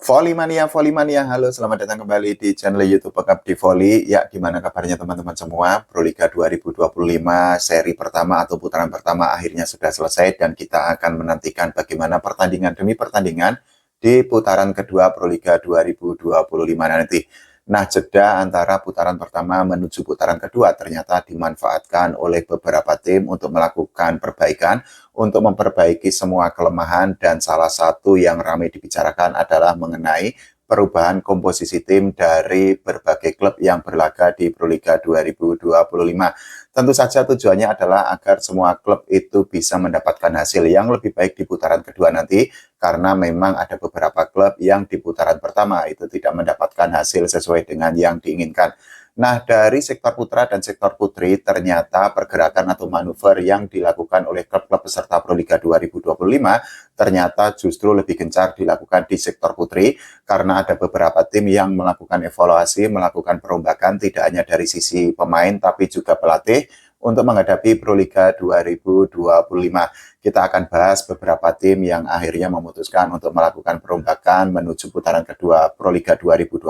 Voli Mania, halo, selamat datang kembali di channel YouTube Pekabdi Voli. Ya, gimana kabarnya teman-teman semua? Proliga 2025 seri pertama atau putaran pertama akhirnya sudah selesai dan kita akan menantikan bagaimana pertandingan demi pertandingan di putaran kedua Proliga 2025 nanti. Nah, jeda antara putaran pertama menuju putaran kedua ternyata dimanfaatkan oleh beberapa tim untuk melakukan perbaikan, untuk memperbaiki semua kelemahan, dan salah satu yang ramai dibicarakan adalah mengenai perubahan komposisi tim dari berbagai klub yang berlaga di Proliga 2025. Tentu saja tujuannya adalah agar semua klub itu bisa mendapatkan hasil yang lebih baik di putaran kedua nanti, karena memang ada beberapa klub yang di putaran pertama itu tidak mendapatkan hasil sesuai dengan yang diinginkan. Nah, dari sektor putra dan sektor putri, ternyata pergerakan atau manuver yang dilakukan oleh klub-klub peserta Proliga 2025 ternyata justru lebih gencar dilakukan di sektor putri, karena ada beberapa tim yang melakukan evaluasi, melakukan perombakan tidak hanya dari sisi pemain tapi juga pelatih untuk menghadapi Proliga 2025. Kita akan bahas beberapa tim yang akhirnya memutuskan untuk melakukan perombakan menuju putaran kedua Proliga 2025.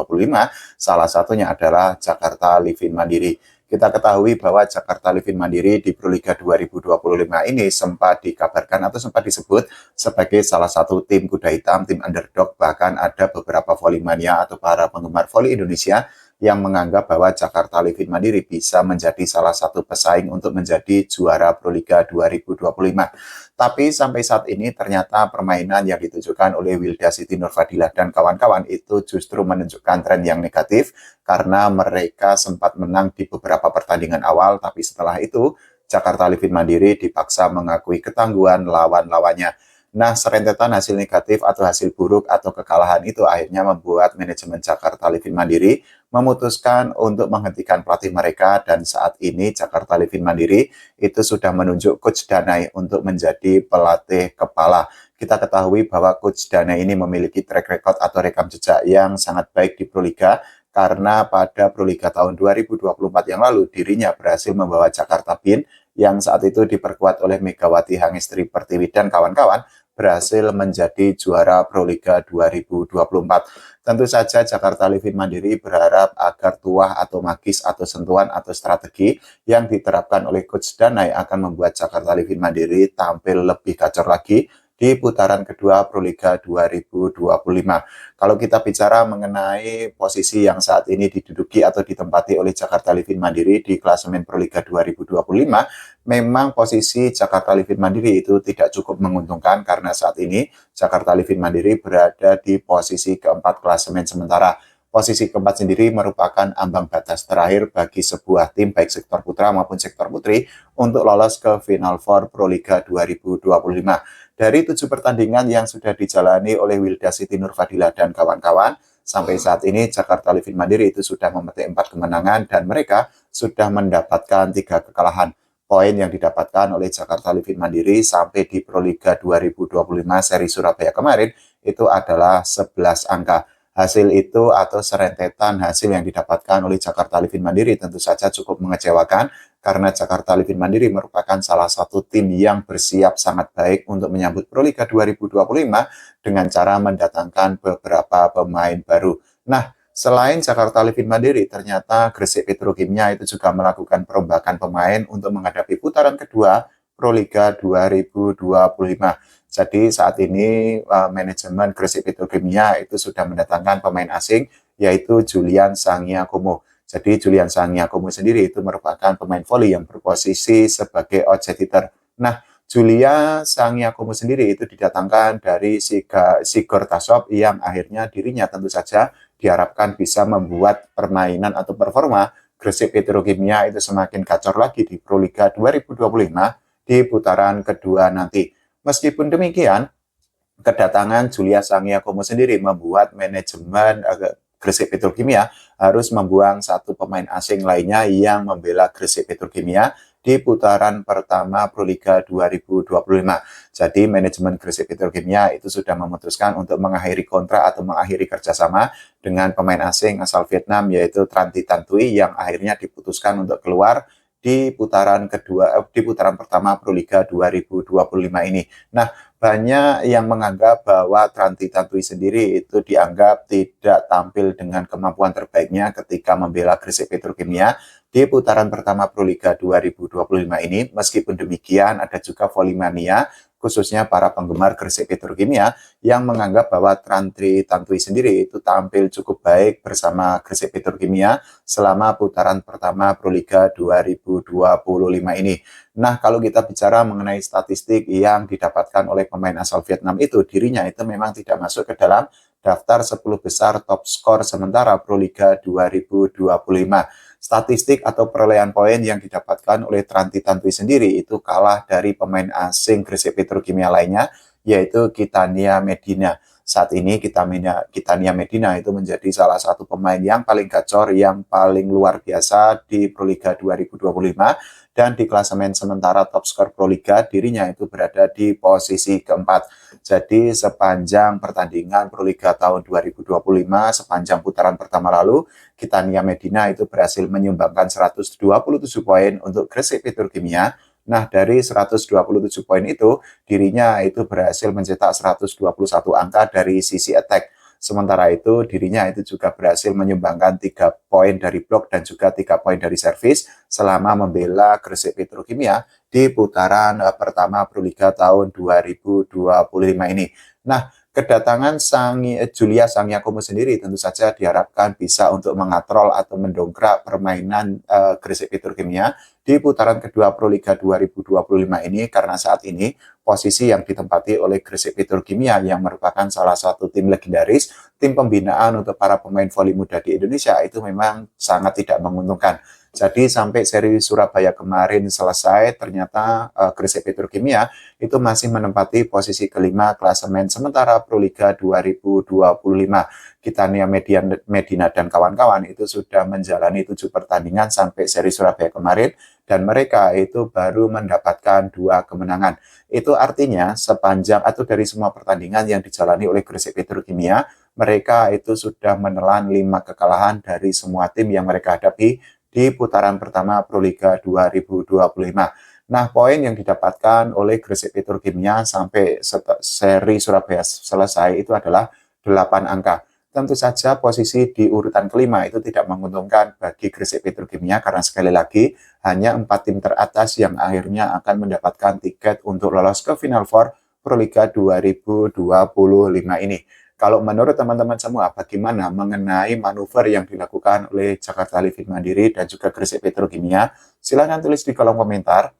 Salah satunya adalah Jakarta Livin Mandiri. Kita ketahui bahwa Jakarta Livin Mandiri di Proliga 2025 ini sempat dikabarkan atau sempat disebut sebagai salah satu tim kuda hitam, tim underdog. Bahkan ada beberapa volley-mania atau para penggemar voli Indonesia yang menganggap bahwa Jakarta Livin Mandiri bisa menjadi salah satu pesaing untuk menjadi juara Proliga 2025. Tapi sampai saat ini ternyata permainan yang ditujukan oleh Wilda Siti Nurfadilah dan kawan-kawan itu justru menunjukkan tren yang negatif, karena mereka sempat menang di beberapa pertandingan awal, tapi setelah itu Jakarta Livin Mandiri dipaksa mengakui ketangguhan lawan-lawannya. Nah, serentetan hasil negatif atau hasil buruk atau kekalahan itu akhirnya membuat manajemen Jakarta Livin Mandiri memutuskan untuk menghentikan pelatih mereka, dan saat ini Jakarta Livin Mandiri itu sudah menunjuk Coach Danai untuk menjadi pelatih kepala. Kita ketahui bahwa Coach Danai ini memiliki track record atau rekam jejak yang sangat baik di Proliga, karena pada Proliga tahun 2024 yang lalu dirinya berhasil membawa Jakarta Bin yang saat itu diperkuat oleh Megawati Hangestri Pertiwi dan kawan-kawan berhasil menjadi juara Proliga 2024. Tentu saja Jakarta Livin Mandiri berharap agar tuah atau magis atau sentuhan atau strategi yang diterapkan oleh Coach Danai akan membuat Jakarta Livin Mandiri tampil lebih gacor lagi di putaran kedua Proliga 2025. Kalau kita bicara mengenai posisi yang saat ini diduduki atau ditempati oleh Jakarta Livin Mandiri di klasemen Proliga 2025, memang posisi Jakarta Livin Mandiri itu tidak cukup menguntungkan, karena saat ini Jakarta Livin Mandiri berada di posisi keempat klasemen sementara. Posisi keempat sendiri merupakan ambang batas terakhir bagi sebuah tim baik sektor putra maupun sektor putri untuk lolos ke Final Four Proliga 2025. Dari 7 pertandingan yang sudah dijalani oleh Wilda Siti Nurfadilah dan kawan-kawan, sampai saat ini Jakarta Livin Mandiri itu sudah memetik 4 kemenangan dan mereka sudah mendapatkan 3 kekalahan. Poin yang didapatkan oleh Jakarta Livin Mandiri sampai di Proliga 2025 seri Surabaya kemarin itu adalah 11 angka. Hasil itu atau serentetan hasil yang didapatkan oleh Jakarta Livin Mandiri tentu saja cukup mengecewakan, karena Jakarta Livin Mandiri merupakan salah satu tim yang bersiap sangat baik untuk menyambut Proliga 2025 dengan cara mendatangkan beberapa pemain baru. Nah, selain Jakarta Livin Mandiri, ternyata Gresik Petrokimia itu juga melakukan perombakan pemain untuk menghadapi putaran kedua Proliga 2025. Jadi saat ini manajemen Gresik Petrokimia itu sudah mendatangkan pemain asing, yaitu Julian Sangiakomo. Jadi Julian Sangiakomo sendiri itu merupakan pemain voli yang berposisi sebagai outset hitter. Nah, Julia Sangiakomo sendiri itu didatangkan dari Sigor Tasop, yang akhirnya dirinya tentu saja diharapkan bisa membuat permainan atau performa Gresik Petrokimia itu semakin gacor lagi di Proliga 2025 di putaran kedua nanti. Meskipun demikian, kedatangan Julia Sangiakomo sendiri membuat manajemen Gresik Petrokimia harus membuang 1 pemain asing lainnya yang membela Gresik Petrokimia di putaran pertama Proliga 2025. Jadi manajemen Gresik Petrokimia itu sudah memutuskan untuk mengakhiri kontrak atau mengakhiri kerjasama dengan pemain asing asal Vietnam, yaitu Tranti Tantui, yang akhirnya diputuskan untuk keluar di putaran kedua, di putaran pertama Proliga 2025 ini. Nah, banyak yang menganggap bahwa Tranti Tantui sendiri itu dianggap tidak tampil dengan kemampuan terbaiknya ketika membela Gresik Petrokimia di putaran pertama Proliga 2025 ini. Meskipun demikian, ada juga volley-mania, khususnya para penggemar Gresik Petrokimia yang menganggap bahwa Tranti Tantui sendiri itu tampil cukup baik bersama Gresik Petrokimia selama putaran pertama Proliga 2025 ini. Nah, kalau kita bicara mengenai statistik yang didapatkan oleh pemain asal Vietnam itu, dirinya itu memang tidak masuk ke dalam daftar 10 besar top skor sementara Proliga 2025. Statistik atau perolehan poin yang didapatkan oleh Tranti Tantui sendiri itu kalah dari pemain asing Gresik Petrokimia lainnya, yaitu Kitania Medina. Saat ini Kitania Medina itu menjadi salah satu pemain yang paling gacor, yang paling luar biasa di Proliga 2025, dan di klasemen sementara top skor Proliga dirinya itu berada di posisi keempat. Jadi sepanjang pertandingan Proliga tahun 2025, sepanjang putaran pertama lalu, Kitania Medina itu berhasil menyumbangkan 127 poin untuk Gresik Petrokimia. Nah, dari 127 poin itu, dirinya itu berhasil mencetak 121 angka dari sisi attack. Sementara itu, dirinya itu juga berhasil menyumbangkan 3 poin dari blok dan juga 3 poin dari servis selama membela Gresik Petrokimia di putaran pertama Proliga tahun 2025 ini. Nah, kedatangan Julia Sangyakumo sendiri tentu saja diharapkan bisa untuk mengatrol atau mendongkrak permainan Gresik Petrokimia di putaran kedua Proliga 2025 ini, karena saat ini posisi yang ditempati oleh Gresik Petrokimia yang merupakan salah satu tim legendaris, tim pembinaan untuk para pemain voli muda di Indonesia itu memang sangat tidak menguntungkan. Jadi sampai seri Surabaya kemarin selesai, ternyata Gresik Petrokimia itu masih menempati posisi kelima klasemen sementara Proliga 2025. Kitania Medina dan kawan-kawan itu sudah menjalani 7 pertandingan sampai seri Surabaya kemarin, dan mereka itu baru mendapatkan 2 kemenangan. Itu artinya sepanjang atau dari semua pertandingan yang dijalani oleh Gresik Petrokimia, mereka itu sudah menelan 5 kekalahan dari semua tim yang mereka hadapi di putaran pertama Proliga 2025. Nah, poin yang didapatkan oleh Gresik Petrokimia sampai seri Surabaya selesai itu adalah 8 angka. Tentu saja posisi di urutan kelima itu tidak menguntungkan bagi Gresik Petrokimia, karena sekali lagi hanya 4 tim teratas yang akhirnya akan mendapatkan tiket untuk lolos ke Final Four Proliga 2025 ini. Kalau menurut teman-teman semua, bagaimana mengenai manuver yang dilakukan oleh Jakarta Livin Mandiri dan juga Gresik Petrokimia? Silahkan tulis di kolom komentar.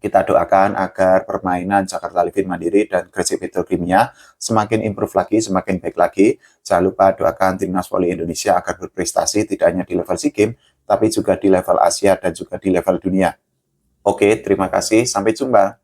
Kita doakan agar permainan Jakarta Livin Mandiri dan Gresik Petrokimia semakin improve lagi, semakin baik lagi. Jangan lupa doakan Timnas Voli Indonesia agar berprestasi tidak hanya di level SEA Games, tapi juga di level Asia dan juga di level dunia. Oke, terima kasih. Sampai jumpa.